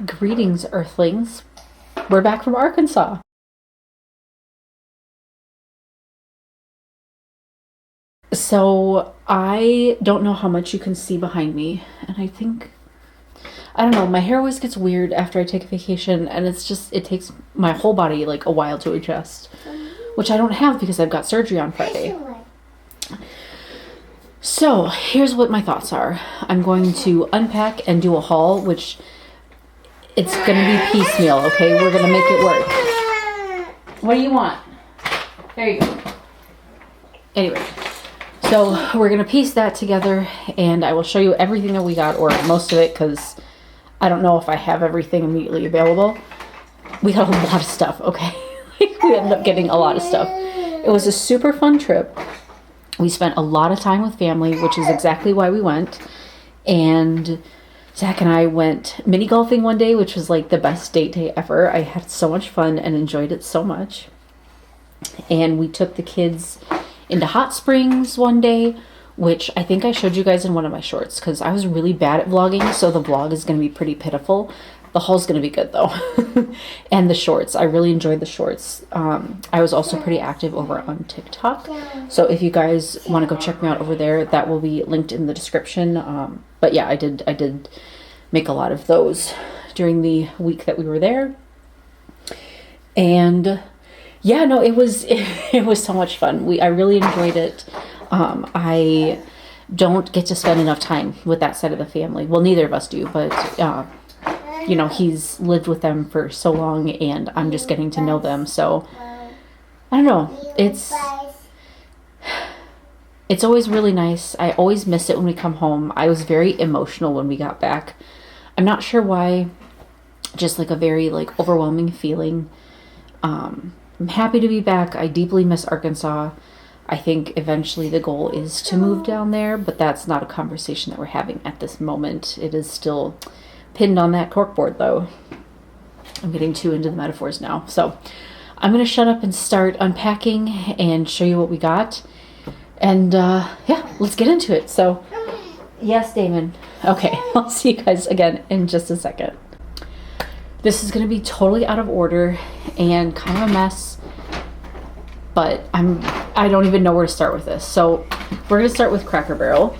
Greetings, Earthlings. We're back from Arkansas. So, I don't know how much you can see behind me, and I don't know, my hair always gets weird after I take a vacation, and it takes my whole body like a while to adjust, which I don't have because I've got surgery on Friday. So, here's what my thoughts are. I'm going to unpack and do a haul, which it's going to be piecemeal, okay? We're going to make it work. What do you want? There you go. Anyway, so we're going to piece that together, and I will show you everything that we got, or most of it, because I don't know if I have everything immediately available. We got a lot of stuff, okay? We ended up getting a lot of stuff. It was a super fun trip. We spent a lot of time with family, which is exactly why we went. And Zach and I went mini golfing one day, which was like the best date day ever. I had so much fun and enjoyed it so much. And we took the kids into hot springs one day, which I think I showed you guys in one of my shorts because I was really bad at vlogging, so the vlog is going to be pretty pitiful. The haul's going to be good though. And the shorts, I really enjoyed the shorts. I was also pretty active over on TikTok, so if you guys want to go check me out over there, that will be linked in the description. But yeah, I did make a lot of those during the week that we were there. And yeah, no, it was so much fun. I really enjoyed it. I don't get to spend enough time with that side of the family. Well, neither of us do, but you know, he's lived with them for so long, and I'm just getting to know them. So I don't know. It's always really nice. I always miss it when we come home. I was very emotional when we got back. I'm not sure why. Just like a very like overwhelming feeling. I'm happy to be back. I deeply miss Arkansas. I think eventually the goal is to move down there, but that's not a conversation that we're having at this moment. It is still pinned on that corkboard though. I'm getting too into the metaphors now. So I'm going to shut up and start unpacking and show you what we got. And yeah, let's get into it. So yes, Damon. Okay, I'll see you guys again in just a second. This is going to be totally out of order and kind of a mess, but I don't even know where to start with this. So we're going to start with Cracker Barrel,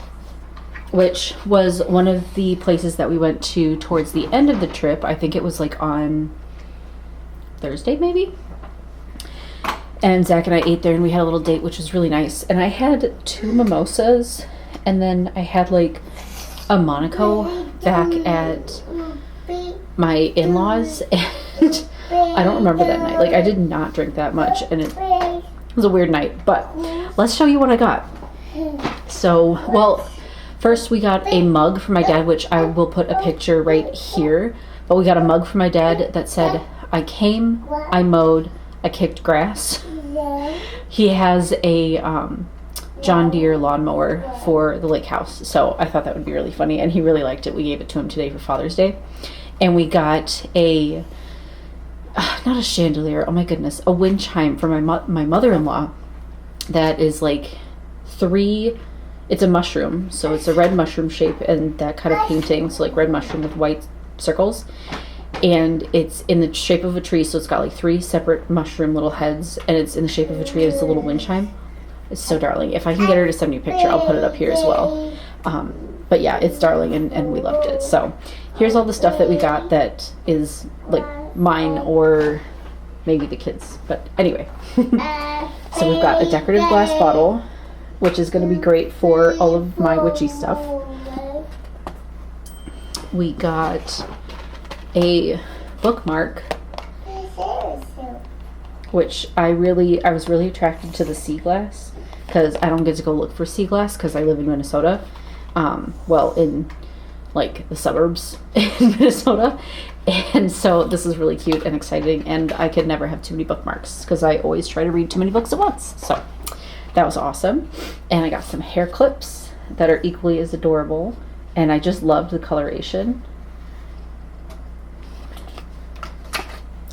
which was one of the places that we went to towards the end of the trip. I think it was like on Thursday maybe. And Zach and I ate there and we had a little date, which was really nice. And I had 2 mimosas, and then I had like a Monaco back at my in-laws, and I don't remember that night. Like, I did not drink that much, and it was a weird night. But let's show you what I got. So, well, first we got a mug for my dad, which I will put a picture right here. But we got a mug for my dad that said, "I came, I mowed, I kicked grass." He has a John Deere lawnmower for the lake house, so I thought that would be really funny, and he really liked it. We gave it to him today for Father's Day. And we got a not a chandelier, oh my goodness, a wind chime for my mother-in-law that is like it's a mushroom, so it's a red mushroom shape and that kind of painting, so like red mushroom with white circles, and it's in the shape of a tree, so it's got like 3 separate mushroom little heads, and it's in the shape of a tree, and it's a little wind chime. It's so darling. If I can get her to send me a picture, I'll put it up here as well. But yeah, it's darling, and we loved it. So here's all the stuff that we got that is like mine or maybe the kids, but anyway. So we've got a decorative glass bottle, which is going to be great for all of my witchy stuff. We got a bookmark, which I was really attracted to the sea glass because I don't get to go look for sea glass because I live in Minnesota. Well, in like the suburbs in Minnesota, and so this is really cute and exciting, and I could never have too many bookmarks because I always try to read too many books at once. So that was awesome. And I got some hair clips that are equally as adorable, and I just loved the coloration.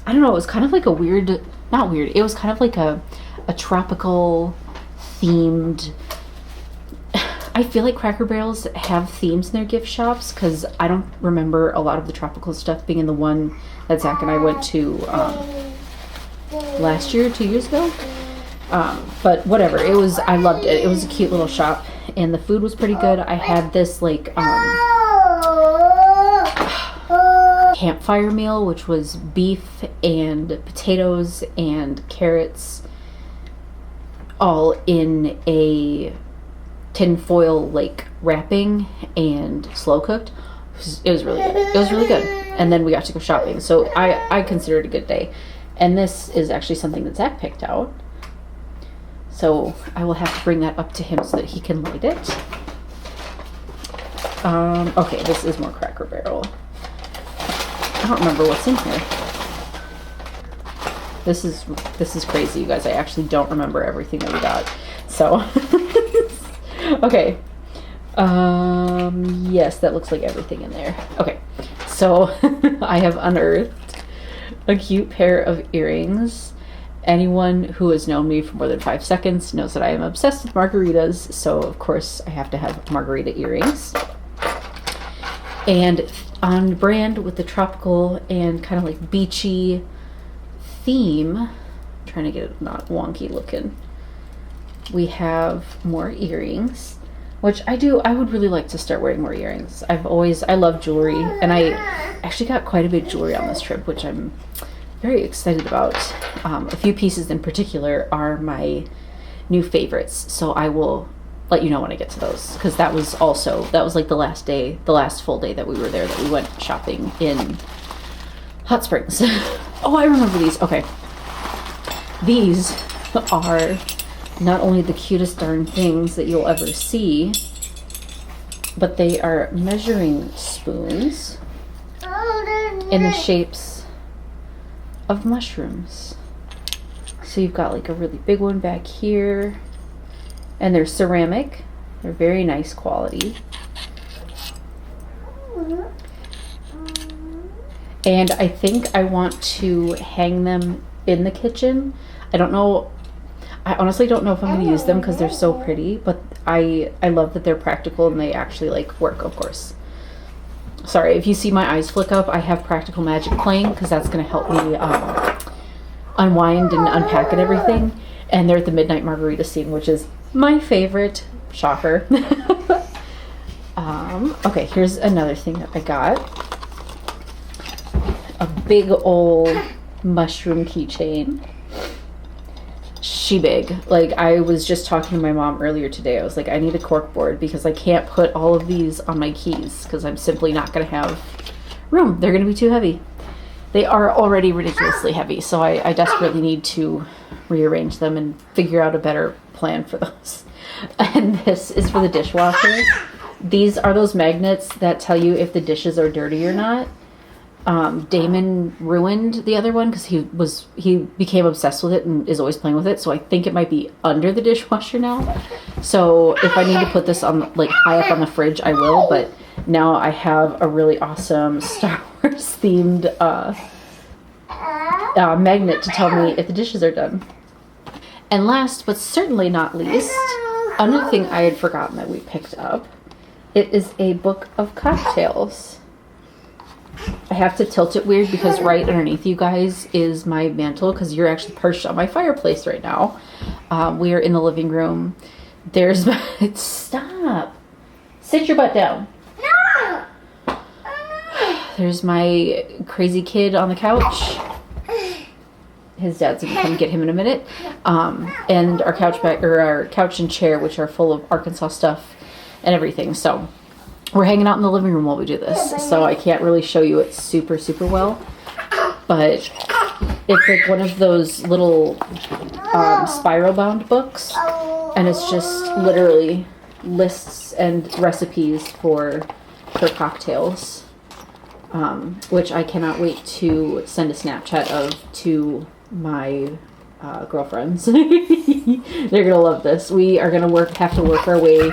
I don't know, it was kind of like it was kind of like a tropical themed I feel like Cracker Barrels have themes in their gift shops because I don't remember a lot of the tropical stuff being in the one that Zach and I went to last year, 2 years ago. But whatever, I loved it. It was a cute little shop and the food was pretty good. I had this like campfire meal, which was beef and potatoes and carrots all in a tin foil like wrapping and slow cooked. It was really good. It was really good. And then we got to go shopping. So I consider it a good day. And this is actually something that Zach picked out. So I will have to bring that up to him so that he can light it. Okay, this is more Cracker Barrel. I don't remember what's in here. This is crazy, you guys. I actually don't remember everything that we got. So, okay. Yes, that looks like everything in there. Okay, so I have unearthed a cute pair of earrings. Anyone who has known me for more than 5 seconds knows that I am obsessed with margaritas, so of course I have to have margarita earrings. And on brand with the tropical and kind of like beachy theme, I'm trying to get it not wonky looking, we have more earrings, which I would really like to start wearing more earrings. I love jewelry, and I actually got quite a bit of jewelry on this trip, which I'm very excited about. A few pieces in particular are my new favorites, so I will let you know when I get to those, because that was like the last full day that we were there, that we went shopping in Hot Springs. Oh, I remember these. Okay, these are not only the cutest darn things that you'll ever see, but they are measuring spoons in the shapes of mushrooms. So you've got like a really big one back here, and they're ceramic. They're very nice quality. And I think I want to hang them in the kitchen. I don't know. I honestly don't know if I'm going to use them because they're so pretty, but I love that they're practical and they actually like work, of course. Sorry, if you see my eyes flick up, I have Practical Magic playing because that's going to help me unwind and unpack and everything. And they're at the Midnight Margarita scene, which is my favorite. Shocker. Okay, here's another thing that I got. A big old mushroom keychain. She big. Like, I was just talking to my mom earlier today. I was like, I need a cork board because I can't put all of these on my keys because I'm simply not going to have room. They're going to be too heavy. They are already ridiculously heavy, so I desperately need to rearrange them and figure out a better plan for those. And this is for the dishwasher. These are those magnets that tell you if the dishes are dirty or not. Damon ruined the other one because he became obsessed with it and is always playing with it, so I think it might be under the dishwasher now. So if I need to put this on like high up on the fridge, I will, but now I have a really awesome Star Wars themed magnet to tell me if the dishes are done. And last but certainly not least, another thing I had forgotten that we picked up, it is a book of cocktails. I have to tilt it weird because right underneath you guys is my mantle, because you're actually perched on my fireplace right now. We are in the living room. There's my... Stop! Sit your butt down. No! There's my crazy kid on the couch. His dad's gonna come get him in a minute. And our couch and chair, which are full of Arkansas stuff and everything. So we're hanging out in the living room while we do this, so I can't really show you it super well, but it's like one of those little spiral bound books, and it's just literally lists and recipes for cocktails, which I cannot wait to send a Snapchat of to my girlfriends. They're gonna love this. We are gonna have to work our way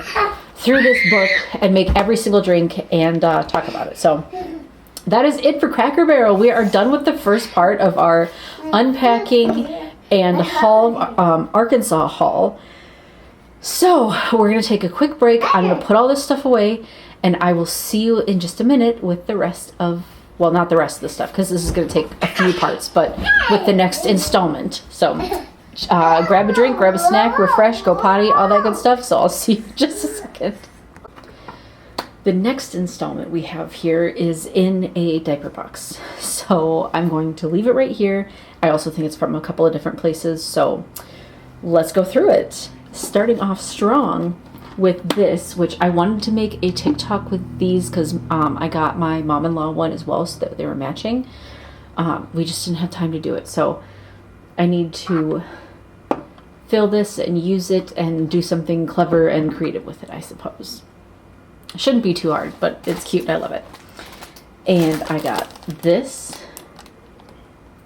through this book and make every single drink and talk about it. So that is it for Cracker Barrel. We are done with the first part of our unpacking and haul, Arkansas haul. So we're going to take a quick break. I'm going to put all this stuff away, and I will see you in just a minute with the rest of, well, not the rest of the stuff, because this is going to take a few parts, but with the next installment. So grab a drink, grab a snack, refresh, go potty, all that good stuff. So I'll see you in just a second. The next installment we have here is in a diaper box. So I'm going to leave it right here. I also think it's from a couple of different places. So let's go through it. Starting off strong with this, which I wanted to make a TikTok with these because I got my mom-in-law one as well, so that they were matching. We just didn't have time to do it. So I need to fill this and use it and do something clever and creative with it, I suppose. Shouldn't be too hard, but it's cute. I love it. And I got this,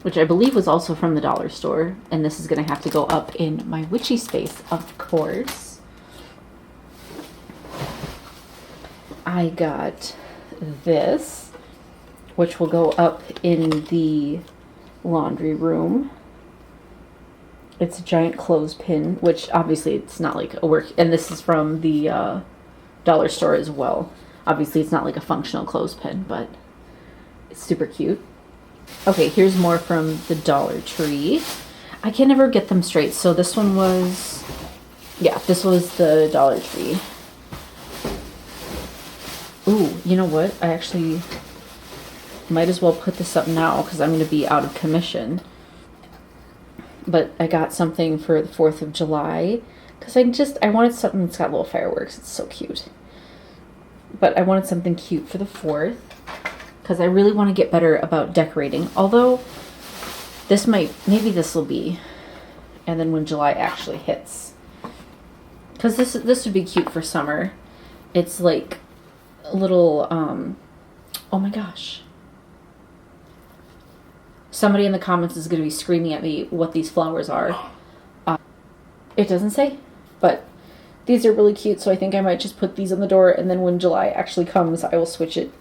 which I believe was also from the dollar store. And this is going to have to go up in my witchy space, of course. I got this, which will go up in the laundry room. It's a giant clothespin, which obviously it's not like a work, and this is from the dollar store as well. Obviously it's not like a functional clothespin, but it's super cute. Okay, here's more from the Dollar Tree. I can never get them straight, so this one was, yeah, this was the Dollar Tree. Ooh, you know what? I actually might as well put this up now because I'm going to be out of commission. But I got something for the 4th of July because I wanted something that's got little fireworks. It's so cute. But I wanted something cute for the 4th because I really want to get better about decorating. Although this maybe this will be, and then when July actually hits, because this would be cute for summer. It's like a little, oh my gosh. Somebody in the comments is going to be screaming at me what these flowers are. It doesn't say, but these are really cute, so I think I might just put these on the door, and then when July actually comes, I will switch it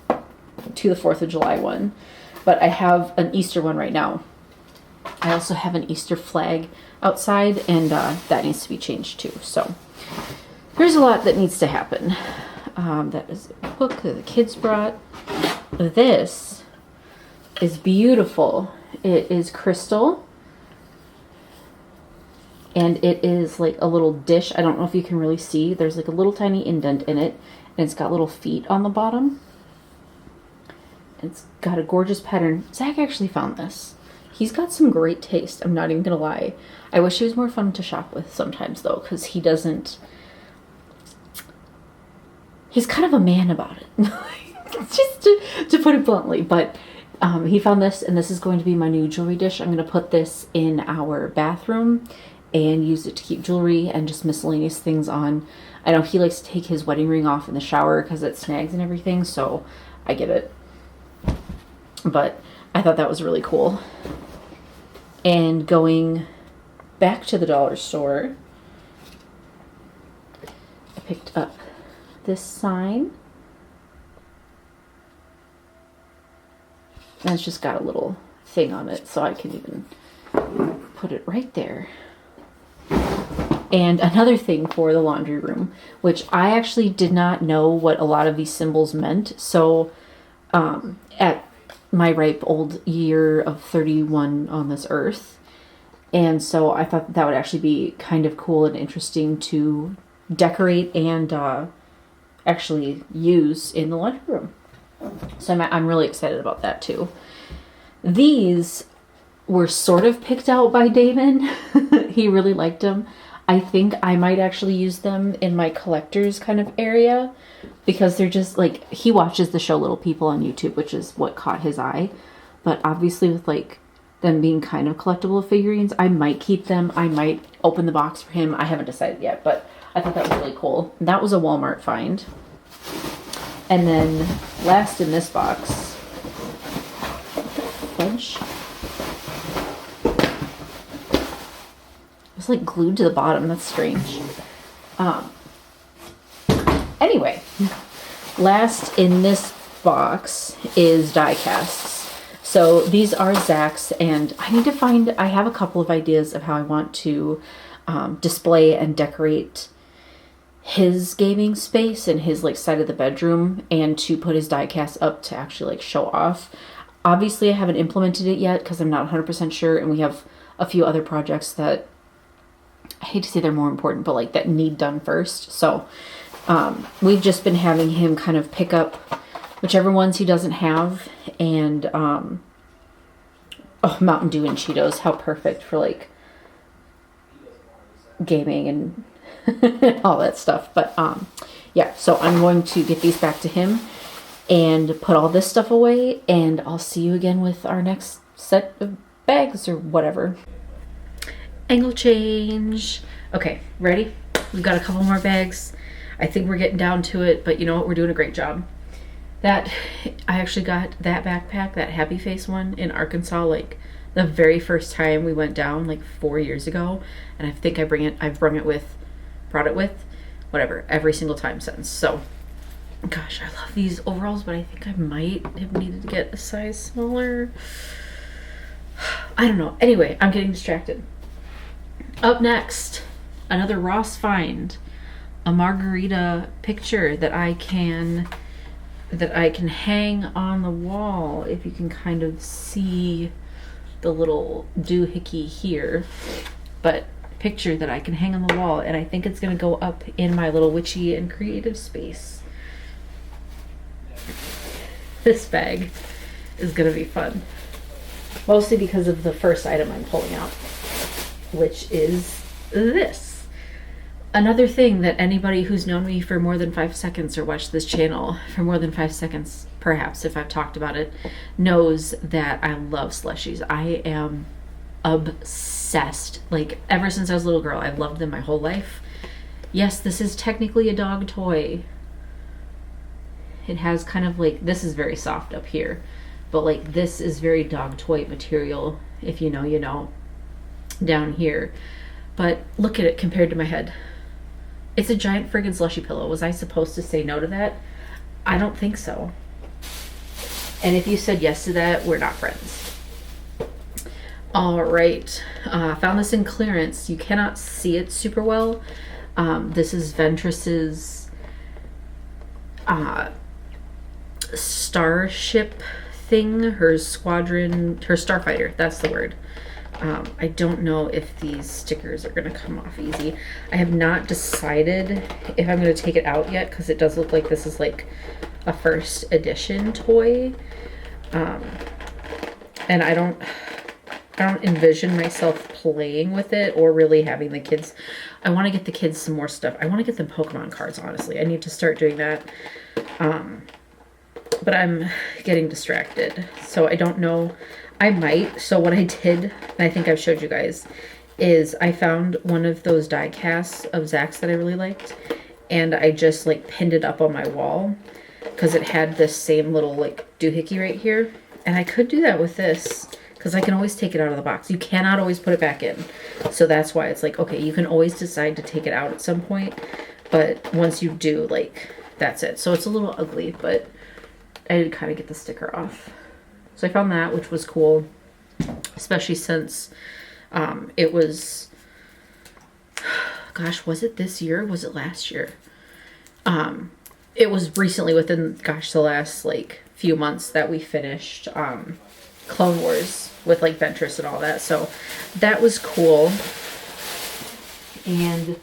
to the 4th of July one. But I have an Easter one right now. I also have an Easter flag outside, and that needs to be changed too. So there's a lot that needs to happen. That is a book that the kids brought. This is beautiful. It is crystal, and it is like a little dish. I don't know if you can really see. There's like a little tiny indent in it, and it's got little feet on the bottom. It's got a gorgeous pattern. Zach actually found this. He's got some great taste, I'm not even gonna lie. I wish he was more fun to shop with sometimes though, because he doesn't, he's kind of a man about it. Just to put it bluntly, but he found this, and this is going to be my new jewelry dish. I'm going to put this in our bathroom and use it to keep jewelry and just miscellaneous things on. I know he likes to take his wedding ring off in the shower because it snags and everything, so I get it. But I thought that was really cool. And going back to the dollar store, I picked up this sign. And it's just got a little thing on it, so I can even put it right there. And another thing for the laundry room, which I actually did not know what a lot of these symbols meant. So at my ripe old year of 31 on this earth. And so I thought that would actually be kind of cool and interesting to decorate and actually use in the laundry room. So I'm really excited about that too. These were sort of picked out by Damon. He really liked them. I think I might actually use them in my collector's kind of area because they're just like, he watches the show Little People on YouTube, which is what caught his eye. But obviously with like them being kind of collectible figurines, I might keep them. I might open the box for him. I haven't decided yet, but I thought that was really cool. That was a Walmart find. And then last in this box, fudge. It's like glued to the bottom. That's strange. Anyway, last in this box is die casts. So these are Zach's, and I need to find, I have a couple of ideas of how I want to display and decorate his gaming space and his like side of the bedroom, and to put his die cast up to actually like show off. Obviously I haven't implemented it yet because I'm not 100% sure, and we have a few other projects that I hate to say they're more important, but like that need done first. So we've just been having him kind of pick up whichever ones he doesn't have, and oh, Mountain Dew and Cheetos, how perfect for like gaming and all that stuff. But yeah, so I'm going to get these back to him and put all this stuff away, and I'll see you again with our next set of bags or whatever. Angle change. Okay, ready? We've got a couple more bags. I think we're getting down to it, but you know what? We're doing a great job. That, I actually got that backpack, that Happy Face one, in Arkansas, like the very first time we went down, like 4 years ago, and I think I've brought it with, whatever, every single time since. So, gosh, I love these overalls, but I think I might have needed to get a size smaller. I don't know. Anyway, I'm getting distracted. Up next, another Ross find, a margarita picture that I can hang on the wall. If you can kind of see the little doohickey here, but picture that I can hang on the wall, and I think it's gonna go up in my little witchy and creative space. This bag is gonna be fun, mostly because of the first item I'm pulling out, which is this. Another thing that anybody who's known me for more than 5 seconds or watched this channel for more than 5 seconds, perhaps if I've talked about it, knows that I love slushies. I am obsessed. Like, ever since I was a little girl, I've loved them my whole life. Yes, this is technically a dog toy. It has kind of like, this is very soft up here, but like this is very dog toy material. If you know, you know, down here. But look at it compared to my head. It's a giant friggin' slushy pillow. Was I supposed to say no to that? I don't think so. And if you said yes to that, we're not friends. All right. Found this in clearance. You cannot see it super well. This is Ventress's starship thing, her squadron, her starfighter. That's the word. I don't know if these stickers are going to come off easy. I have not decided if I'm going to take it out yet, because it does look like this is like a first edition toy. And I don't envision myself playing with it or really having the kids. I want to get the kids some more stuff. I want to get them Pokemon cards, honestly. I need to start doing that. But I'm getting distracted, so I don't know. I might. So what I did, and I think I've showed you guys, is I found one of those die casts of Zach's that I really liked, and I just like pinned it up on my wall because it had this same little like doohickey right here. And I could do that with this because I can always take it out of the box. You cannot always put it back in. So that's why it's like, okay, you can always decide to take it out at some point, but once you do, like, that's it. So it's a little ugly, but I did kind of get the sticker off. So I found that, which was cool, especially since it was, gosh, was it this year? Was it last year? It was recently, within, gosh, the last, like, few months that we finished Clone Wars with, like, Ventress and all that. So that was cool. And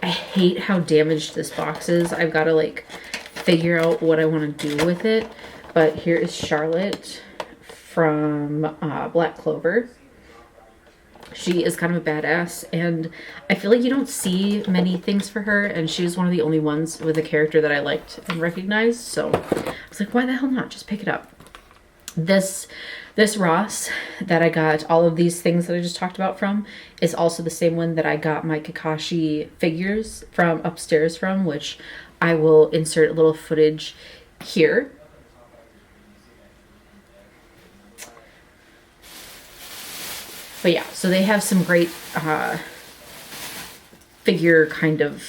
I hate how damaged this box is. I've got to, like, figure out what I want to do with it. But here is Charlotte from Black Clover. She is kind of a badass, and I feel like you don't see many things for her, and she was one of the only ones with a character that I liked and recognized. So I was like, why the hell not? Just pick it up. This Ross that I got all of these things that I just talked about from is also the same one that I got my Kakashi figures from upstairs from, which I will insert a little footage here. But yeah, so they have some great figure kind of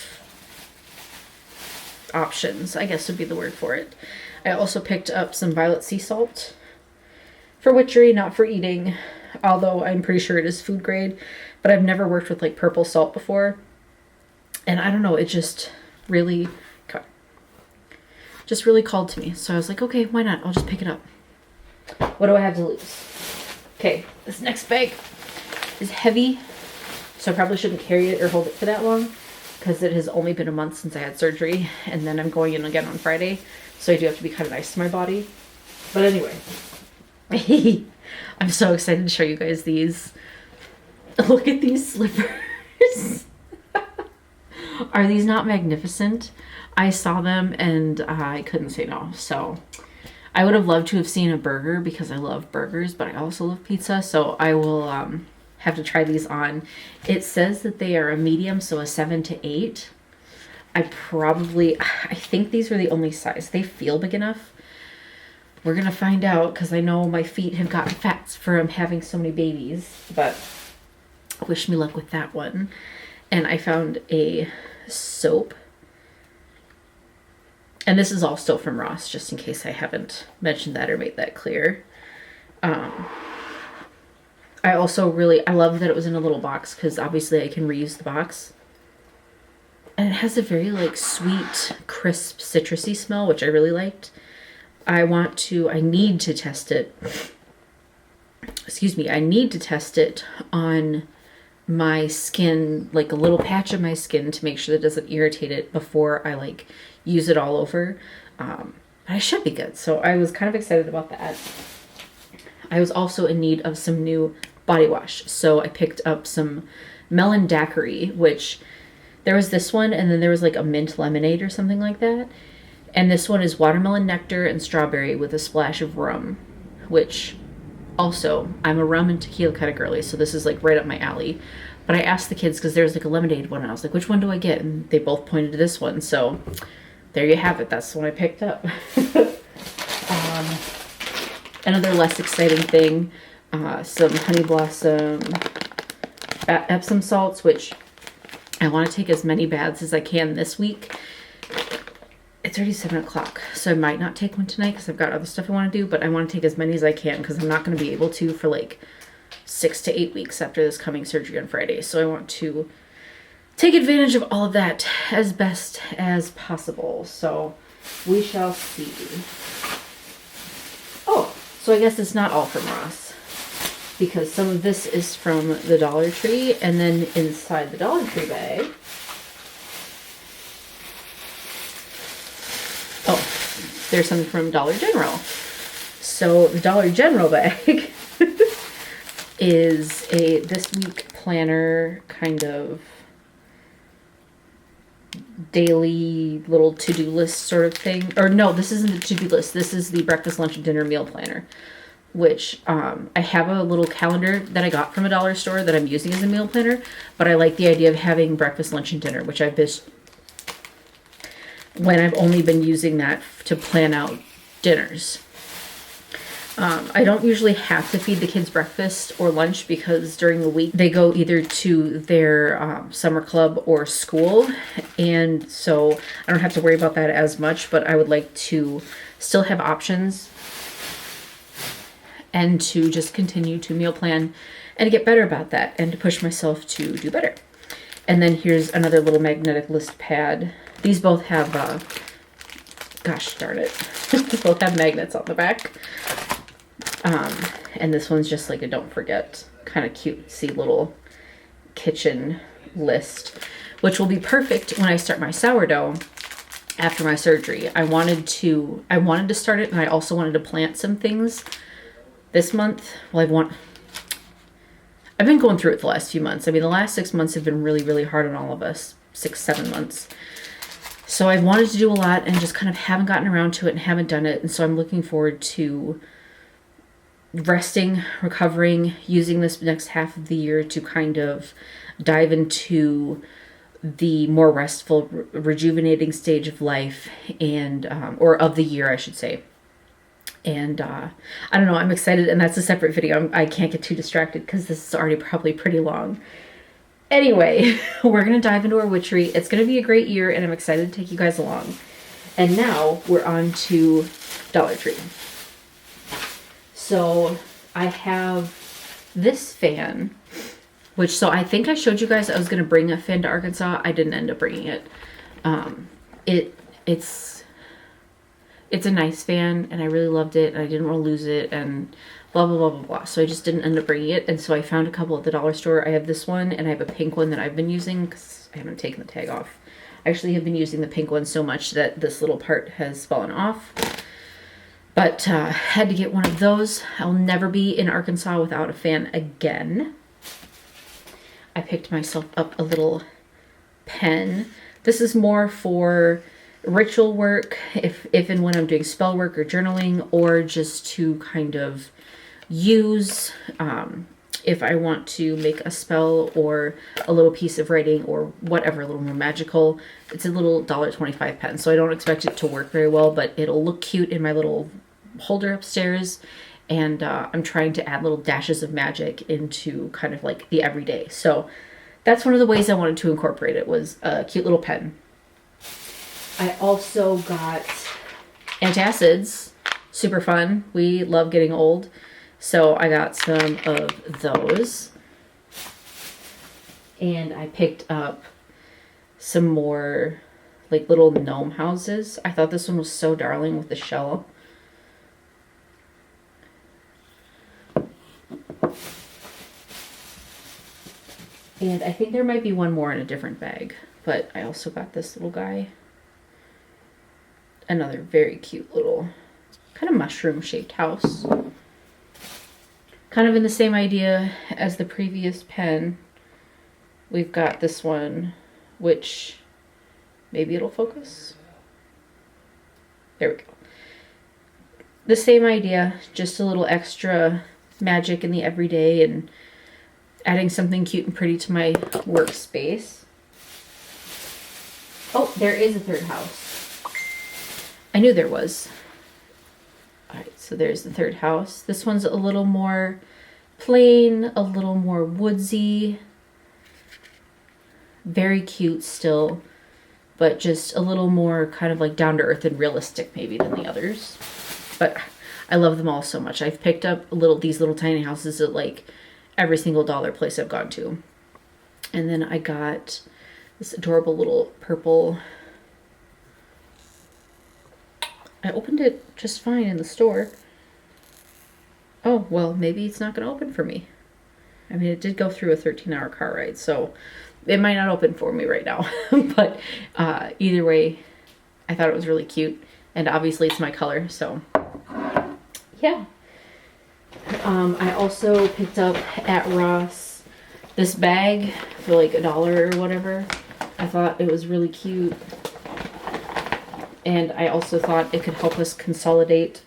options, I guess would be the word for it. I also picked up some violet sea salt for witchery, not for eating, although I'm pretty sure it is food grade, but I've never worked with like purple salt before. And I don't know, it just, really, just really called to me. So I was like, okay, why not? I'll just pick it up. What do I have to lose? Okay, this next bag is heavy, so I probably shouldn't carry it or hold it for that long because it has only been a month since I had surgery, and then I'm going in again on Friday, so I do have to be kind of nice to my body. But anyway, I'm so excited to show you guys these. Look at these slippers. Are these not magnificent? I saw them and I couldn't say no. So I would have loved to have seen a burger because I love burgers, but I also love pizza. So I will have to try these on. It says that they are a medium, so a 7 to 8. I think these are the only size. They feel big enough. We're going to find out because I know my feet have gotten fat from having so many babies, but wish me luck with that one. And I found a soap. And this is all still from Ross, just in case I haven't mentioned that or made that clear. I love that it was in a little box because obviously I can reuse the box. And it has a very like sweet, crisp, citrusy smell, which I really liked. I need to test it. Excuse me, I need to test it on my skin, like a little patch of my skin, to make sure that it doesn't irritate it before I like use it all over. But I should be good. So I was kind of excited about that. I was also in need of some new body wash. So I picked up some melon daiquiri, which there was this one, and then there was like a mint lemonade or something like that. And this one is watermelon nectar and strawberry with a splash of rum, which also, I'm a rum and tequila kind of girly, so this is like right up my alley. But I asked the kids because there was like a lemonade one, and I was like, which one do I get? And they both pointed to this one, so there you have it. That's the one I picked up. Another less exciting thing, some honey blossom Epsom salts, which I want to take as many baths as I can this week. It's already 7 o'clock, so I might not take one tonight because I've got other stuff I want to do, but I want to take as many as I can because I'm not going to be able to for like 6 to 8 weeks after this coming surgery on Friday. So I want to take advantage of all of that as best as possible. So we shall see. Oh, so I guess it's not all from Ross because some of this is from the Dollar Tree, and then inside the Dollar Tree bag, there's something from Dollar General. So the Dollar General bag is a this week planner kind of daily little to-do list sort of thing. Or no, this isn't a to-do list. This is the breakfast, lunch, and dinner meal planner, which I have a little calendar that I got from a dollar store that I'm using as a meal planner, but I like the idea of having breakfast, lunch, and dinner, which I've only been using that to plan out dinners. I don't usually have to feed the kids breakfast or lunch because during the week they go either to their summer club or school, and so I don't have to worry about that as much, but I would like to still have options and to just continue to meal plan and get better about that and to push myself to do better. And then here's another little magnetic list pad. These both have, gosh darn it, they both have magnets on the back. And this one's just like a don't forget, kind of cutesy little kitchen list, which will be perfect when I start my sourdough after my surgery. I wanted to start it, and I also wanted to plant some things this month. Well, I've been going through it the last few months. I mean, the last 6 months have been really, really hard on all of us. 6-7 months. So I wanted to do a lot and just kind of haven't gotten around to it and haven't done it. And so I'm looking forward to resting, recovering, using this next half of the year to kind of dive into the more restful, rejuvenating stage of life and, or of the year, I should say. And I don't know, I'm excited, and that's a separate video. I can't get too distracted because this is already probably pretty long. Anyway, we're going to dive into our witchery. It's going to be a great year, and I'm excited to take you guys along. And now we're on to Dollar Tree. So I have this fan, so I think I showed you guys I was going to bring a fan to Arkansas. I didn't end up bringing it. it's a nice fan, and I really loved it, and I didn't want to lose it, and blah, blah, blah, blah, blah. So I just didn't end up bringing it, and so I found a couple at the dollar store. I have this one, and I have a pink one that I've been using because I haven't taken the tag off. I actually have been using the pink one so much that this little part has fallen off. But had to get one of those. I'll never be in Arkansas without a fan again. I picked myself up a little pen. This is more for ritual work, if and when I'm doing spell work or journaling, or just to kind of use if I want to make a spell or a little piece of writing or whatever, a little more magical. It's a little $1.25 pen, so I don't expect it to work very well, but it'll look cute in my little holder upstairs. And I'm trying to add little dashes of magic into kind of like the everyday. So that's one of the ways I wanted to incorporate it, was a cute little pen. I also got antacids. Super fun. We love getting old. So I got some of those. And I picked up some more like little gnome houses. I thought this one was so darling with the shell. And I think there might be one more in a different bag, but I also got this little guy. Another very cute little kind of mushroom shaped house. Kind of in the same idea as the previous pen. We've got this one, which maybe it'll focus. There we go. The same idea, just a little extra magic in the everyday and adding something cute and pretty to my workspace. Oh, there is a third house. I knew there was. Alright, so there's the third house. This one's a little more plain, a little more woodsy. Very cute still, but just a little more kind of like down to earth and realistic maybe than the others. But I love them all so much. I've picked up these little tiny houses at like every single dollar place I've gone to. And then I got this adorable little purple. I opened it just fine in the store. Oh, well, maybe it's not going to open for me. I mean, it did go through a 13-hour car ride, so it might not open for me right now. But either way, I thought it was really cute. And obviously it's my color, so yeah. I also picked up at Ross this bag for like $1 or whatever. I thought it was really cute. And I also thought it could help us consolidate.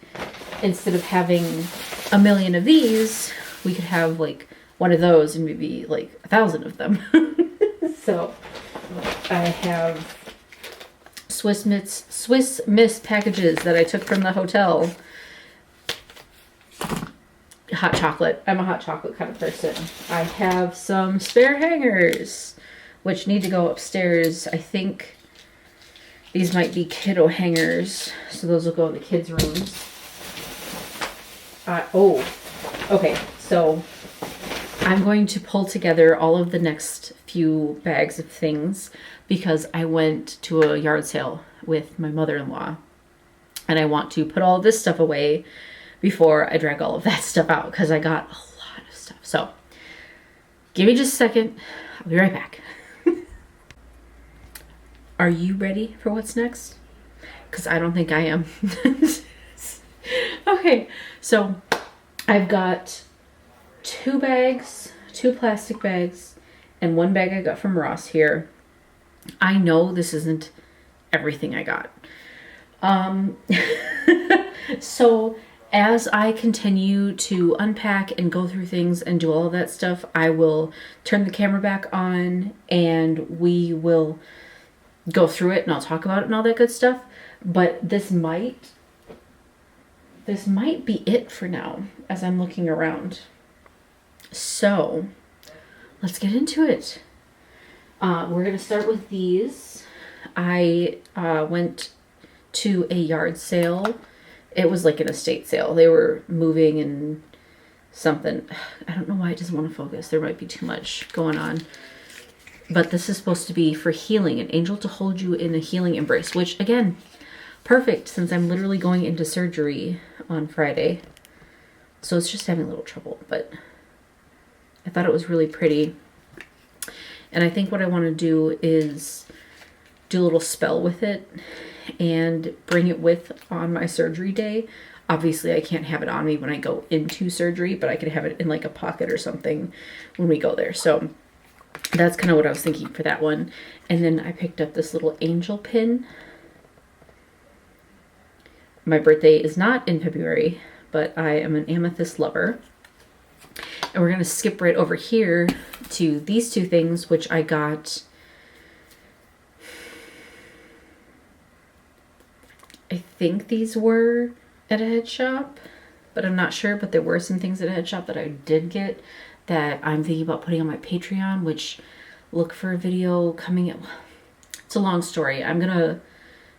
Instead of having a million of these, we could have like one of those and maybe like 1,000 of them. So I have Swiss Miss packages that I took from the hotel. Hot chocolate. I'm a hot chocolate kind of person. I have some spare hangers, which need to go upstairs. I think these might be kiddo hangers, so those will go in the kids' rooms. Oh, okay, so I'm going to pull together all of the next few bags of things because I went to a yard sale with my mother-in-law and I want to put all of this stuff away before I drag all of that stuff out because I got a lot of stuff. So give me just a second. I'll be right back. Are you ready for what's next? Because I don't think I am. Okay, so I've got 2 bags, 2 plastic bags, and 1 bag I got from Ross here. I know this isn't everything I got. So as I continue to unpack and go through things and do all of that stuff, I will turn the camera back on and we will go through it and I'll talk about it and all that good stuff. But this might be it for now as I'm looking around. So let's get into it. We're going to start with these. I went to a yard sale. It was like an estate sale. They were moving and something. I don't know why it doesn't want to focus. There might be too much going on. But this is supposed to be for healing, an angel to hold you in a healing embrace, which again, perfect since I'm literally going into surgery on Friday. So it's just having a little trouble, but I thought it was really pretty. And I think what I want to do is do a little spell with it and bring it with on my surgery day. Obviously, I can't have it on me when I go into surgery, but I could have it in like a pocket or something when we go there. So that's kind of what I was thinking for that one. And then I picked up this little angel pin. My birthday is not in February, but I am an amethyst lover. And we're going to skip right over here to these two things, which I got, I think these were at a head shop, but I'm not sure. But there were some things at a head shop that I did get that I'm thinking about putting on my Patreon, which look for a video coming up. It's a long story. I'm going to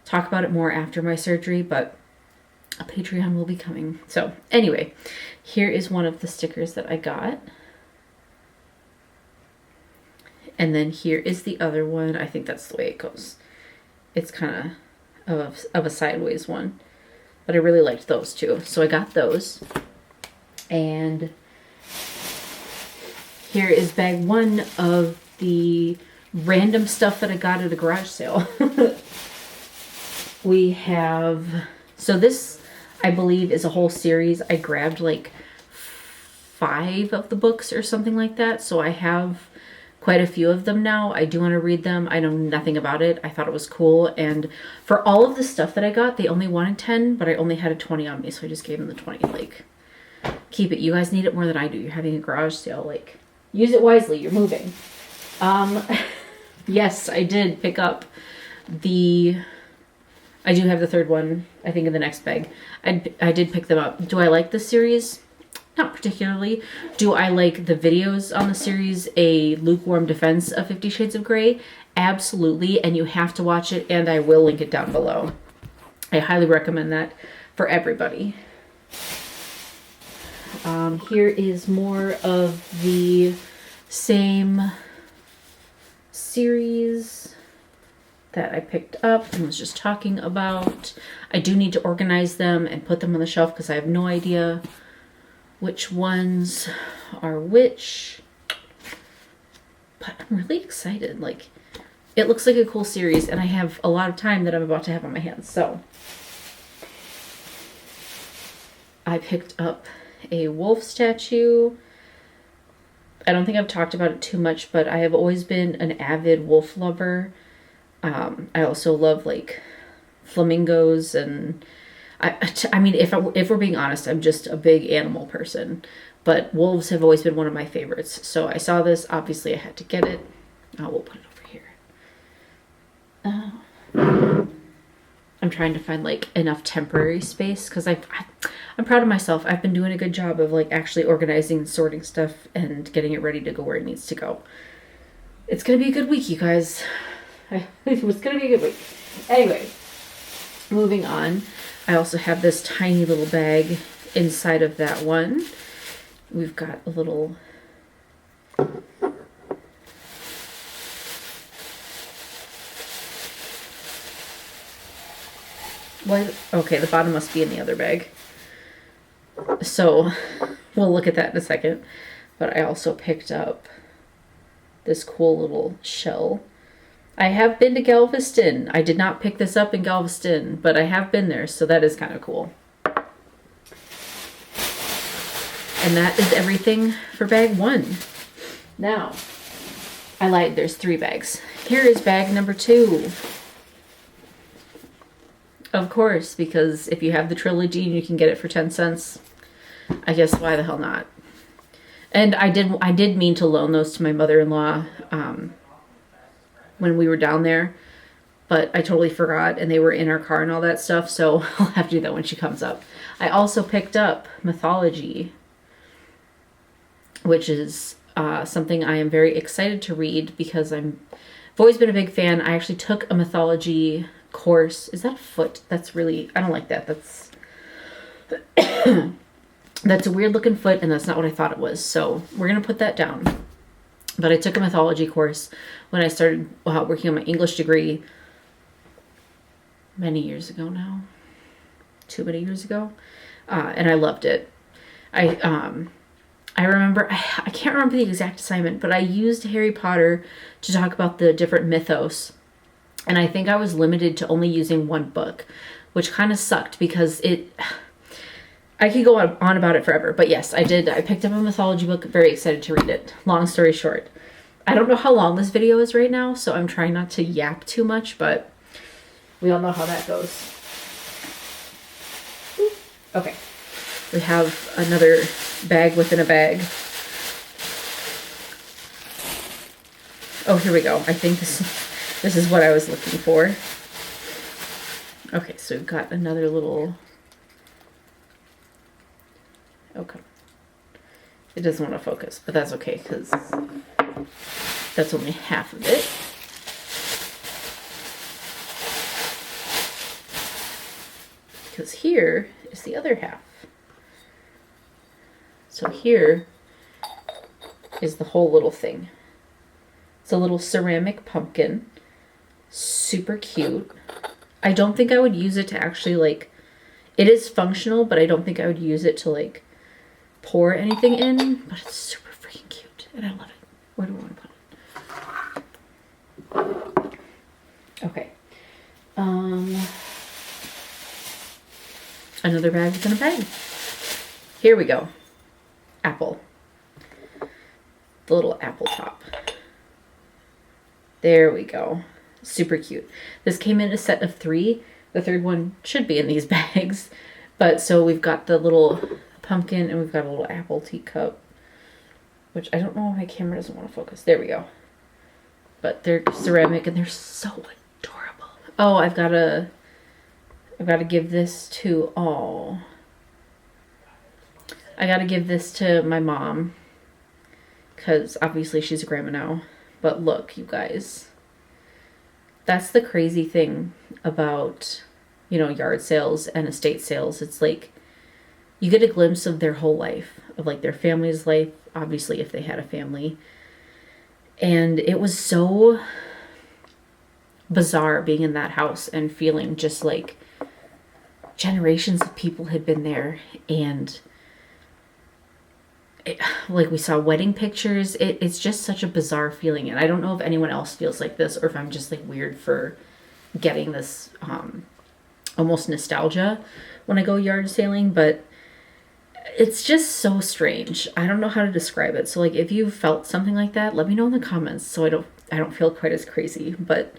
talk about it more after my surgery, but a Patreon will be coming. So anyway, here is one of the stickers that I got. And then here is the other one. I think that's the way it goes. It's kind of a sideways one, but I really liked those too. So I got those. And here is bag one of the random stuff that I got at a garage sale. We have, so this I believe is a whole series. I grabbed like 5 of the books or something like that. So I have quite a few of them now. I do want to read them. I know nothing about it. I thought it was cool. And for all of the stuff that I got, they only wanted 10, but I only had a 20 on me. So I just gave them the 20. Like, keep it. You guys need it more than I do. You're having a garage sale. Like, use it wisely. You're moving. Yes, I did pick up I do have the third one, I think, in the next bag. I did pick them up. Do I like this series? Not particularly. Do I like the videos on the series, A Lukewarm Defense of 50 Shades of Grey? Absolutely, and you have to watch it, and I will link it down below. I highly recommend that for everybody. Here is more of the same series that I picked up and was just talking about. I do need to organize them and put them on the shelf because I have no idea which ones are which. But I'm really excited. Like, it looks like a cool series and I have a lot of time that I'm about to have on my hands. So I picked up a wolf statue. I don't think I've talked about it too much, but I have always been an avid wolf lover. I also love like flamingos, and I mean, if we're being honest, I'm just a big animal person, but wolves have always been one of my favorites. So I saw this, obviously I had to get it. We'll put it over here. I'm trying to find like enough temporary space because I'm proud of myself. I've been doing a good job of like actually organizing and sorting stuff and getting it ready to go where it needs to go. It's gonna be a good week, you guys. It was gonna be a good week. Anyway, moving on. I also have this tiny little bag inside of that one. We've got a little okay, the bottom must be in the other bag. So we'll look at that in a second. But I also picked up this cool little shell. I have been to Galveston. I did not pick this up in Galveston, but I have been there, so that is kind of cool. And that is everything for bag one. Now, I lied, there's 3 bags. Here is bag number 2. Of course, because if you have the trilogy and you can get it for 10 cents, I guess why the hell not? And I did mean to loan those to my mother-in-law when we were down there, but I totally forgot, and they were in our car and all that stuff, so I'll have to do that when she comes up. I also picked up Mythology, which is something I am very excited to read because I've always been a big fan. I actually took a mythology course. Is that a foot? That's really, I don't like that. That's that's a weird looking foot, and that's not what I thought it was. So we're gonna put that down. But I took a mythology course when I started working on my English degree many years ago now. Too many years ago. And I loved it. I remember, I can't remember the exact assignment, but I used Harry Potter to talk about the different mythos. And I think I was limited to only using one book, which kind of sucked because I could go on about it forever. But yes, I did. I picked up a mythology book, very excited to read it. Long story short, I don't know how long this video is right now, so I'm trying not to yap too much, but we all know how that goes. Okay. We have another bag within a bag. Oh, here we go. I think this is what I was looking for. Okay, so we've got another little... Okay. It doesn't want to focus, but that's okay because that's only half of it. Because here is the other half. So here is the whole little thing. It's a little ceramic pumpkin. Super cute. I don't think I would use it to actually like, it is functional, but I don't think I would use it to like pour anything in, but it's super freaking cute and I love it. Where do I want to put it? Okay. Another bag within a bag. Here we go. Apple. The little apple top. There we go. Super cute. This came in a set of 3. The third one should be in these bags. But so we've got the little pumpkin and we've got a little apple teacup, which I don't know why my camera doesn't want to focus. There we go. But they're ceramic and they're so adorable. Oh, I've got to give this to I got to give this to my mom because obviously she's a grandma now. But look, you guys, that's the crazy thing about, you know, yard sales and estate sales. It's like you get a glimpse of their whole life, of like their family's life, obviously if they had a family. And it was so bizarre being in that house and feeling just like generations of people had been there. And like we saw wedding pictures. It's just such a bizarre feeling. And I don't know if anyone else feels like this or if I'm just like weird for getting this almost nostalgia when I go yard sailing, but it's just so strange. I don't know how to describe it. So like if you felt something like that, let me know in the comments so I don't feel quite as crazy. But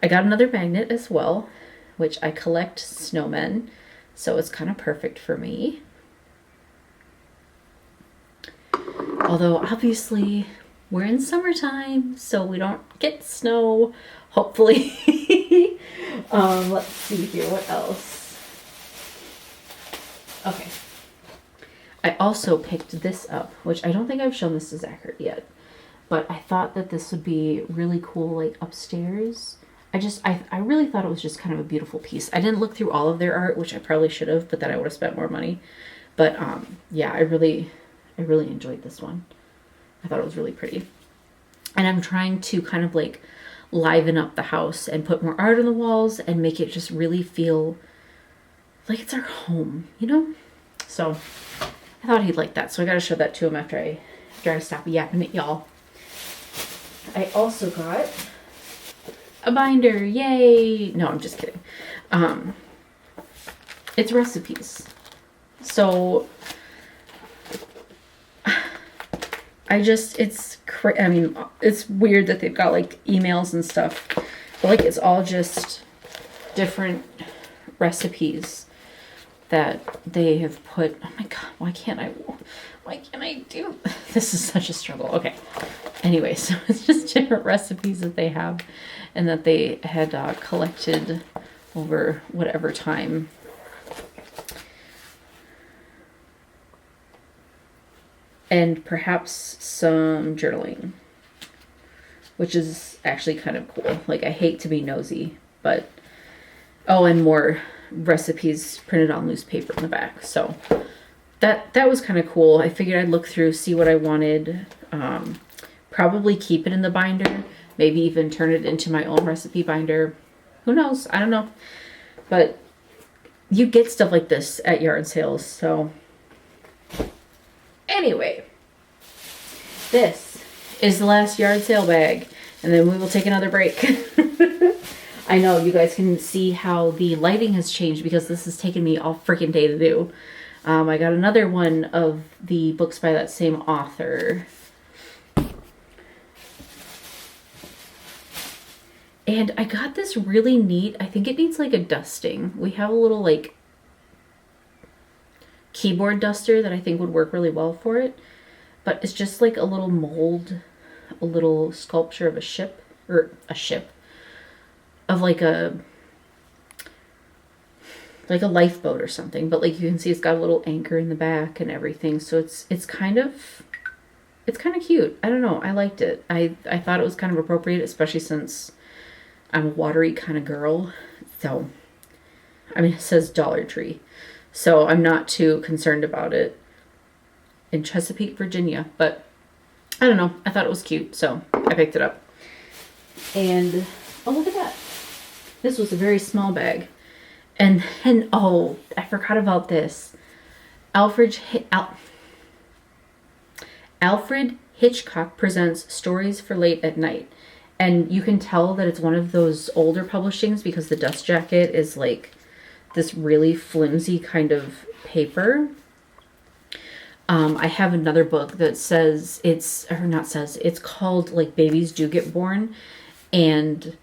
I got another magnet as well, which I collect snowmen, so it's kind of perfect for me. Although obviously we're in summertime, so we don't get snow, hopefully. Let's see here, what else? Okay. I also picked this up, which I don't think I've shown this to Zachary yet, but I thought that this would be really cool, like upstairs. I really thought it was just kind of a beautiful piece. I didn't look through all of their art, which I probably should have, but then I would have spent more money. But yeah, I really enjoyed this one. I thought it was really pretty. And I'm trying to kind of like liven up the house and put more art on the walls and make it just really feel like it's our home, you know? So I thought he'd like that. So I got to show that to him after I stop yapping at y'all. I also got a binder. Yay! No, I'm just kidding. It's recipes. So I mean, it's weird that they've got like emails and stuff, but like it's all just different recipes that they have put. Oh my god, why can't I do this? Is such a struggle. Okay, anyway, so it's just different recipes that they have and that they had collected over whatever time. And perhaps some journaling, which is actually kind of cool. Like, I hate to be nosy, but oh, and more recipes printed on loose paper in the back. So that was kind of cool. I figured I'd look through, see what I wanted, Probably keep it in the binder. Maybe even turn it into my own recipe binder. Who knows? I don't know. But you get stuff like this at yard sales. So anyway, this is the last yard sale bag. And then we will take another break. I know you guys can see how the lighting has changed because this has taken me all freaking day to do. I got another one of the books by that same author. And I got this really neat, I think it needs like a dusting. We have a little like keyboard duster that I think would work really well for it. But it's just like a little mold, a little sculpture of a ship, of like a lifeboat or something. But like you can see it's got a little anchor in the back and everything. So it's kind of cute. I don't know. I liked it. I thought it was kind of appropriate, especially since I'm a watery kind of girl. So, I mean, it says Dollar Tree. So I'm not too concerned about it in Chesapeake, Virginia. But I don't know. I thought it was cute. So I picked it up. And, oh, look at that. This was a very small bag. And oh, I forgot about this. Alfred Hitchcock presents Stories for Late at Night. And you can tell that it's one of those older publishings because the dust jacket is like this really flimsy kind of paper. I have another book that says it's called like Babies Do Get Born, and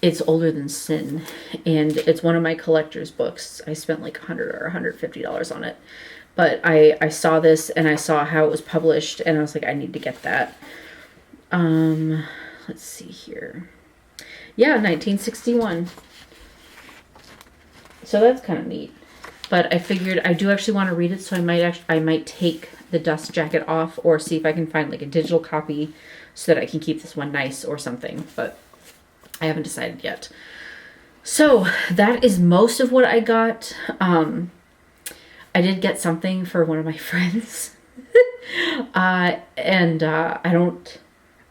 it's older than sin, and it's one of my collector's books. I spent like $100 or $150 on it, but I saw this and I saw how it was published, and I was like, I need to get that. Let's see here. Yeah, 1961. So that's kind of neat. But I figured I do actually want to read it, so I might take the dust jacket off or see if I can find like a digital copy so that I can keep this one nice or something. But I haven't decided yet. So that is most of what I got. I did get something for one of my friends.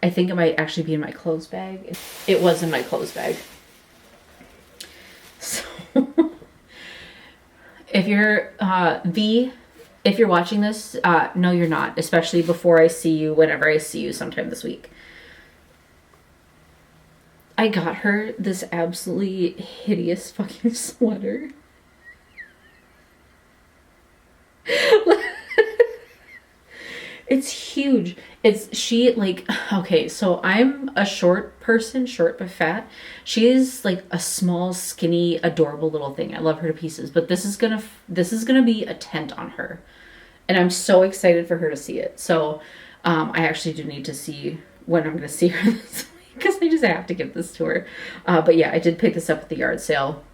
I think it might actually be in my clothes bag. It was in my clothes bag. So if you're if you're watching this, no, you're not. Especially before I see you, whenever I see you sometime this week. I got her this absolutely hideous fucking sweater. It's huge. Okay, so I'm a short person, short but fat. She is like a small, skinny, adorable little thing. I love her to pieces, but this is gonna be a tent on her. And I'm so excited for her to see it. So I actually do need to see when I'm gonna see her this week, because I just have to give this to her. But yeah, I did pick this up at the yard sale.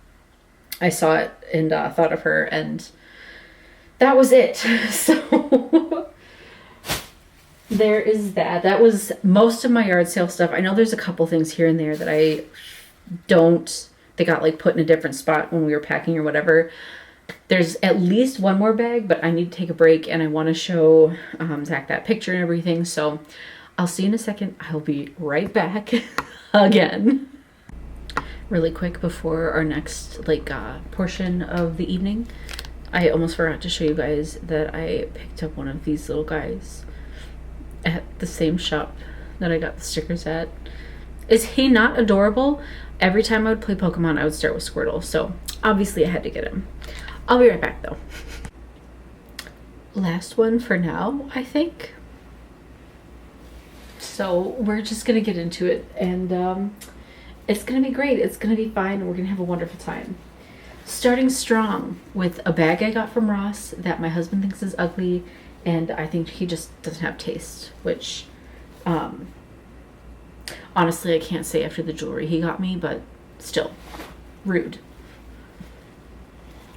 I saw it and thought of her, and that was it. So there is that. That was most of my yard sale stuff. I know there's a couple things here and there that they got like put in a different spot when we were packing or whatever. There's at least one more bag, but I need to take a break and I want to show Zach that picture and everything. So I'll see you in a second. I'll be right back again. Really quick before our next portion of the evening, I almost forgot to show you guys that I picked up one of these little guys at the same shop that I got the stickers at. Is he not adorable? Every time I would play Pokemon, I would start with Squirtle, so obviously I had to get him. I'll be right back though. Last one for now, I think. So we're just gonna get into it, and it's gonna be great. It's gonna be fine, and we're gonna have a wonderful time. Starting strong with a bag I got from Ross that my husband thinks is ugly, and I think he just doesn't have taste, which honestly I can't say after the jewelry he got me, but still, rude.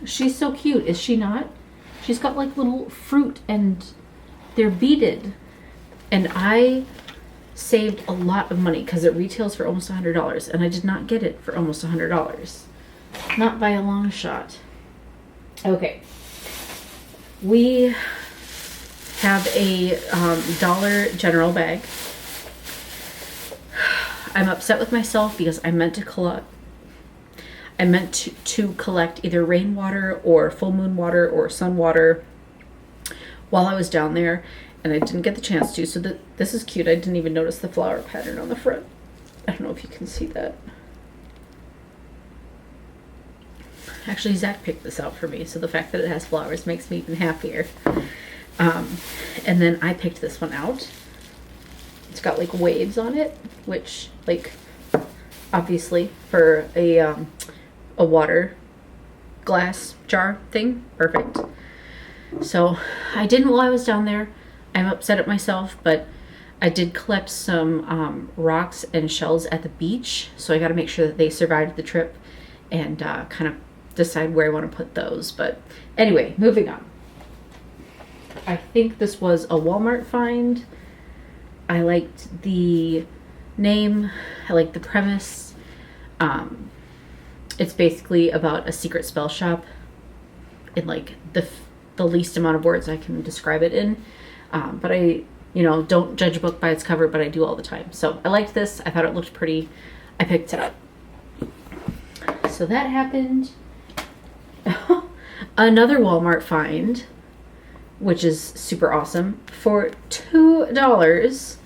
She's so cute, is she not? She's got like little fruit and they're beaded, and I saved a lot of money because it retails for almost $100, and I did not get it for almost $100. Not by a long shot. Okay. We have a Dollar General bag, I'm upset with myself because I meant to collect either rainwater or full moon water or sun water while I was down there, and I didn't get the chance to. So this is cute. I didn't even notice the flower pattern on the front. I don't know if you can see that. Actually, Zach picked this out for me, so the fact that it has flowers makes me even happier. And then I picked this one out. It's got like waves on it, which, like, obviously for a water glass jar thing, perfect. So I didn't while I was down there. I'm upset at myself, but I did collect some rocks and shells at the beach, so I got to make sure that they survived the trip and kind of decide where I want to put those. But anyway, moving on. I think this was a Walmart find. I liked the name. I liked the premise. It's basically about a secret spell shop in like the least amount of words I can describe it in. But I, don't judge a book by its cover, but I do all the time. So I liked this. I thought it looked pretty. I picked it up. So that happened. Another Walmart find, which is super awesome, for $2.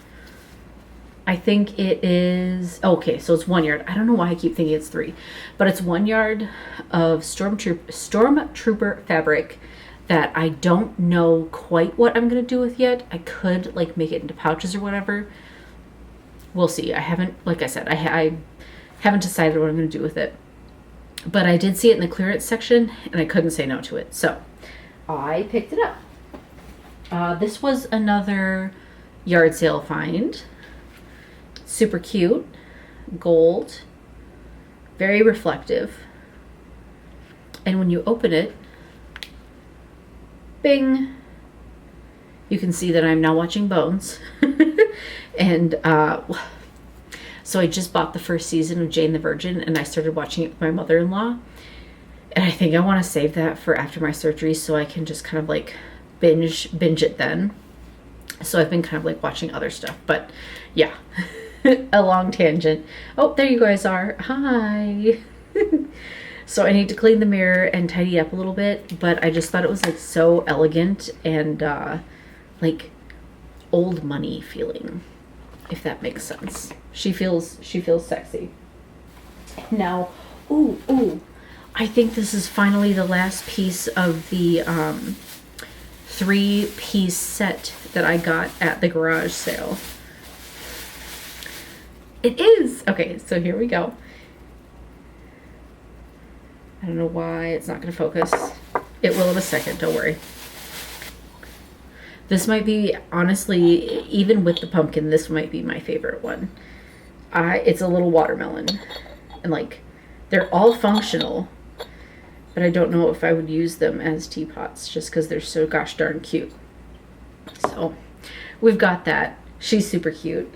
I think it is, okay, so it's 1 yard. I don't know why I keep thinking it's 3, but it's 1 yard of Stormtrooper fabric that I don't know quite what I'm going to do with yet. I could like make it into pouches or whatever. We'll see. I haven't, like I said, I haven't decided what I'm going to do with it. But I did see it in the clearance section, and I couldn't say no to it. So I picked it up. This was another yard sale find. Super cute. Gold. Very reflective. And when you open it, bing! You can see that I'm now watching Bones. And so I just bought the first season of Jane the Virgin, and I started watching it with my mother-in-law. And I think I want to save that for after my surgery so I can just kind of like binge it then. So I've been kind of like watching other stuff, but yeah, a long tangent. Oh, there you guys are. Hi. So I need to clean the mirror and tidy up a little bit, but I just thought it was like so elegant and like old money feeling, if that makes sense. She feels sexy. Now, ooh, I think this is finally the last piece of the 3-piece set that I got at the garage sale. It is! Okay, so here we go. I don't know why it's not going to focus. It will in a second, don't worry. This might be, honestly, even with the pumpkin, this might be my favorite one. It's a little watermelon. And like, they're all functional. But I don't know if I would use them as teapots just because they're so gosh darn cute. So, we've got that. She's super cute.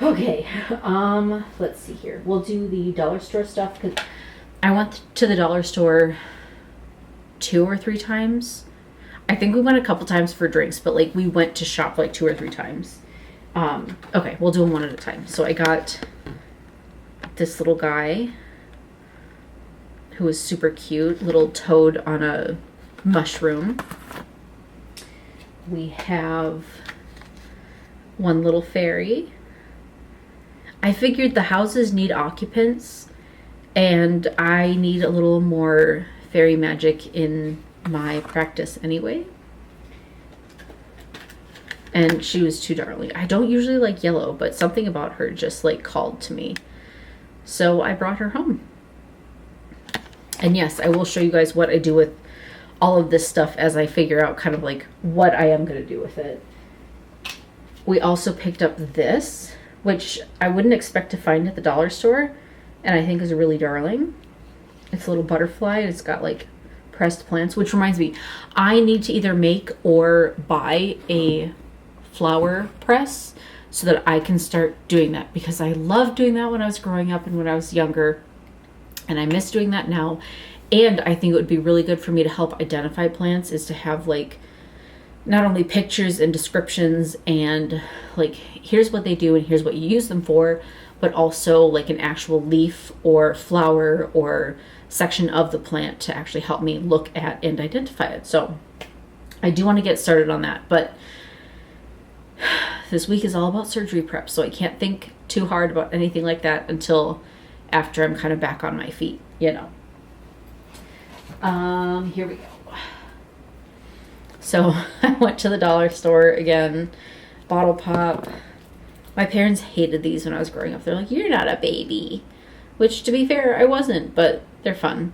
Okay, let's see here. We'll do the dollar store stuff because I went to the dollar store 2 or 3 times. I think we went a couple times for drinks, but like we went to shop like 2 or 3 times. Okay, we'll do them one at a time. So I got this little guy who is super cute, little toad on a mushroom. We have one little fairy. I figured the houses need occupants, and I need a little more fairy magic in my practice anyway. And she was too darling. I don't usually like yellow, but something about her just like called to me. So I brought her home. And yes, I will show you guys what I do with all of this stuff as I figure out kind of like what I am going to do with it. We also picked up this, which I wouldn't expect to find at the dollar store, and I think is really darling. It's a little butterfly, and it's got like pressed plants, which reminds me, I need to either make or buy a flower press so that I can start doing that, because I loved doing that when I was growing up and when I was younger, and I miss doing that now. And I think it would be really good for me to help identify plants, is to have like not only pictures and descriptions and like here's what they do and here's what you use them for, but also like an actual leaf or flower or section of the plant to actually help me look at and identify it. So I do want to get started on that, but this week is all about surgery prep, so I can't think too hard about anything like that until after I'm kind of back on my feet, you know. Here we go. So I went to the dollar store again, bottle pop. My parents hated these when I was growing up. They're like, you're not a baby, which to be fair, I wasn't, but they're fun.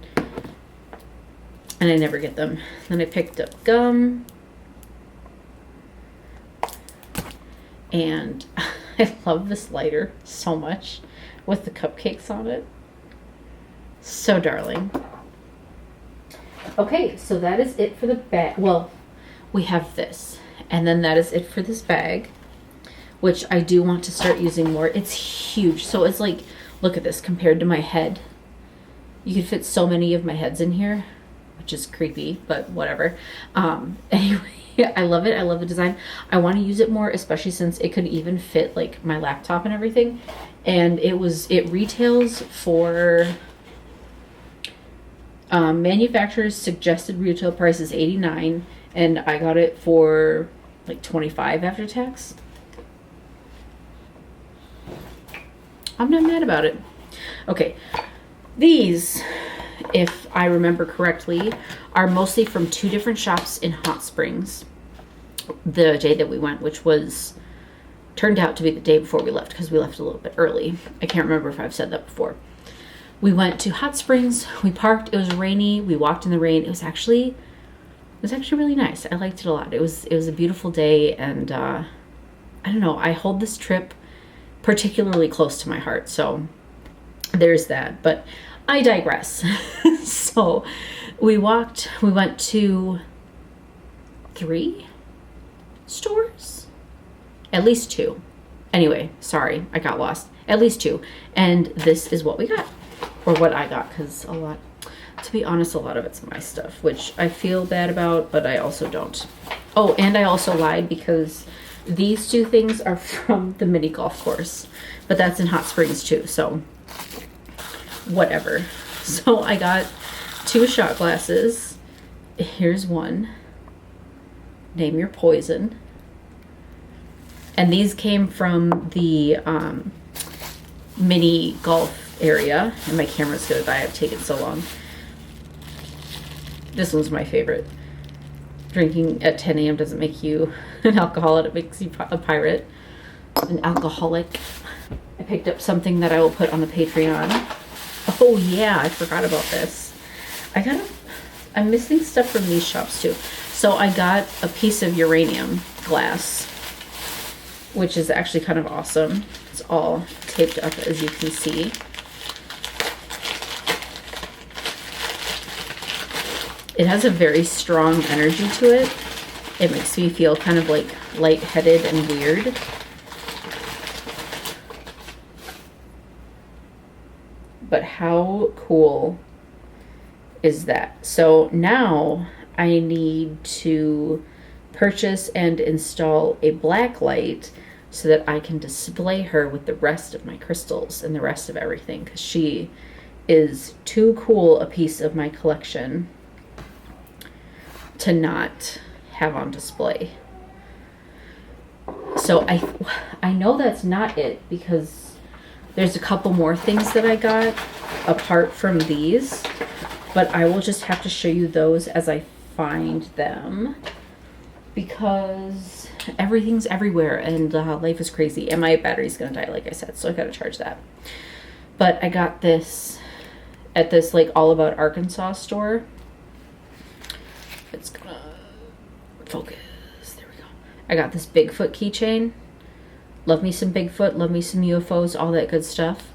And I never get them. Then I picked up gum. And I love this lighter so much with the cupcakes on it. So darling. Okay, so that is it for the bag. Well, we have this. And then that is it for this bag, which I do want to start using more. It's huge. So it's like, look at this compared to my head. You could fit so many of my heads in here, which is creepy, but whatever. Anyway, I love it. I love the design. I want to use it more, especially since it could even fit like my laptop and everything. And it retails for manufacturer's suggested retail price is $89, and I got it for like $25 after tax. I'm not mad about it. Okay, these, if I remember correctly, are mostly from 2 different shops in Hot Springs the day that we went, which turned out to be the day before we left, because we left a little bit early. I can't remember if I've said that before. We went to Hot Springs, we parked, it was rainy, we walked in the rain. It was actually really nice. I liked it a lot. It was a beautiful day, and I don't know, I hold this trip particularly close to my heart, so there's that. But I digress. So we went to 3 stores, at least 2. Anyway, sorry, I got lost. At least 2, and this is what we got, or what I got, because to be honest, a lot of it's my stuff, which I feel bad about, but I also don't. Oh, and I also lied, because these 2 things are from the mini golf course, but that's in Hot Springs too, so whatever. So I got 2 shot glasses. Here's one. Name your poison. And these came from the mini golf area, and my camera's gonna die. I've taken so long. This one's my favorite. Drinking at 10 a.m. doesn't make you an alcoholic, it makes you a pirate. An alcoholic. I picked up something that I will put on the Patreon. Oh yeah, I forgot about this. I'm missing stuff from these shops too. So I got a piece of uranium glass, which is actually kind of awesome. It's all taped up, as you can see. It has a very strong energy to it. It makes me feel kind of like lightheaded and weird. But how cool is that? So now I need to purchase and install a black light so that I can display her with the rest of my crystals and the rest of everything, because she is too cool a piece of my collection to not have on display. So I know that's not it, because there's a couple more things that I got apart from these, but I will just have to show you those as I find them, because everything's everywhere, and life is crazy, and my battery's gonna die, like I said, so I gotta charge that. But I got this at this like All About Arkansas store. It's gonna focus. There we go. I got this Bigfoot keychain. Love me some Bigfoot, love me some UFOs, all that good stuff.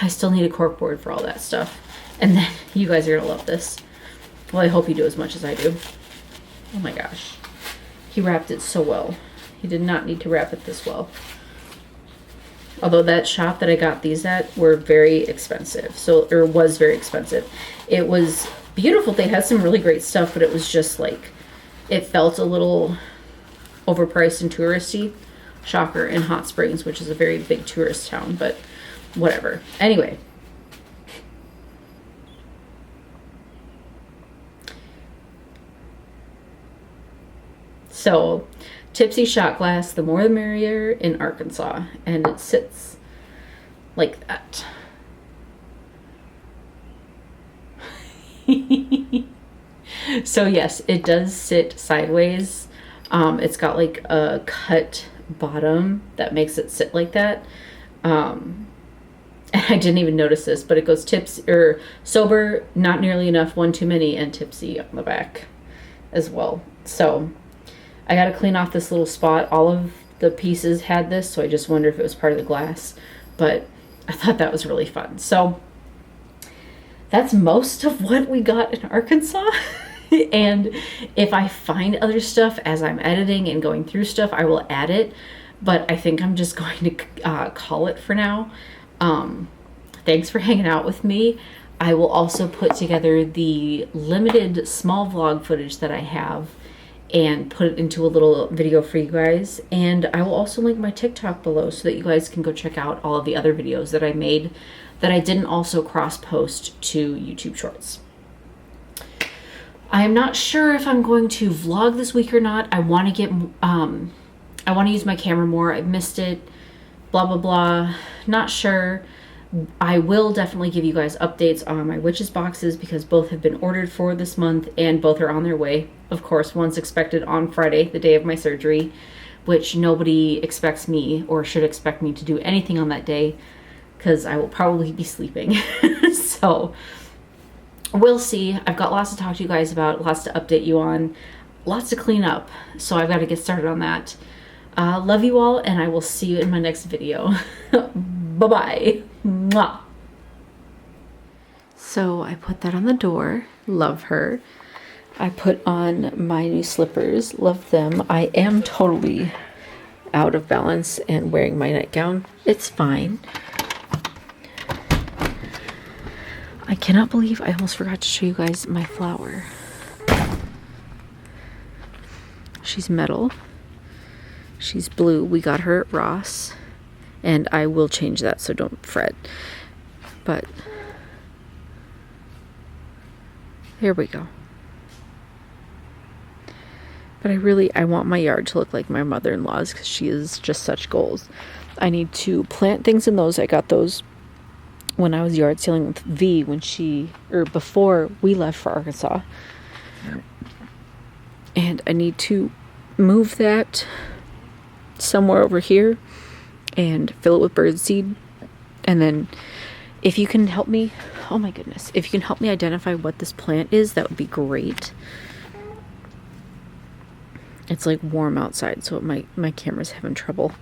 I still need a corkboard for all that stuff. And then you guys are gonna love this. Well, I hope you do as much as I do. Oh my gosh. He wrapped it so well. He did not need to wrap it this well. Although that shop that I got these at were very expensive. Or was very expensive. It was beautiful. They had some really great stuff, but it was just like, it felt a little overpriced and touristy. Shocker, in Hot Springs, which is a very big tourist town, but whatever. Anyway. So, tipsy shot glass, the more the merrier in Arkansas. And it sits like that. So yes, it does sit sideways. It's got like a cut bottom that makes it sit like that. And I didn't even notice this, but it goes sober, not nearly enough, one too many, and tipsy on the back as well. So I got to clean off this little spot. All of the pieces had this, so I just wonder if it was part of the glass, but I thought that was really fun. So that's most of what we got in Arkansas. And if I find other stuff as I'm editing and going through stuff, I will add it. But I think I'm just going to call it for now. Thanks for hanging out with me. I will also put together the limited small vlog footage that I have and put it into a little video for you guys. And I will also link my TikTok below so that you guys can go check out all of the other videos that I made that I didn't also cross-post to YouTube Shorts. I am not sure if I'm going to vlog this week or not. I want to use my camera more. I've missed it, blah, blah, blah. Not sure. I will definitely give you guys updates on my witches boxes because both have been ordered for this month and both are on their way. Of course, one's expected on Friday, the day of my surgery, which nobody expects me or should expect me to do anything on that day because I will probably be sleeping. So we'll see. I've got lots to talk to you guys about, lots to update you on, lots to clean up. So I've got to get started on that. Love you all, and I will see you in my next video. Bye-bye. Mwah. So I put that on the door. Love her. I put on my new slippers. Love them. I am totally out of balance and wearing my nightgown. It's fine. I cannot believe I almost forgot to show you guys my flower. She's metal. She's blue. We got her at Ross. And I will change that, so don't fret. But there we go. But I want my yard to look like my mother-in-law's because she is just such goals. I need to plant things in those. I got those when I was yard sailing with V before we left for Arkansas. And I need to move that somewhere over here and fill it with birdseed. And then if you can help me, oh my goodness, if you can help me identify what this plant is, that would be great. It's like warm outside, so my camera's having trouble.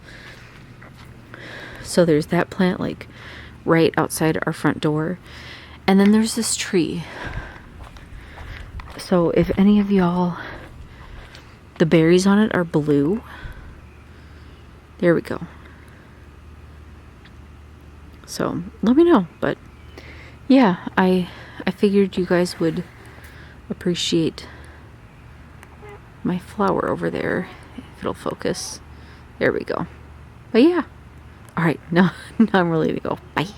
So there's that plant like right outside our front door. And then there's this tree. So if any of y'all, the berries on it are blue. There we go. So let me know. But yeah, I figured you guys would appreciate my flower over there, if it'll focus. There we go. But yeah. All right, now I'm ready to go. Bye.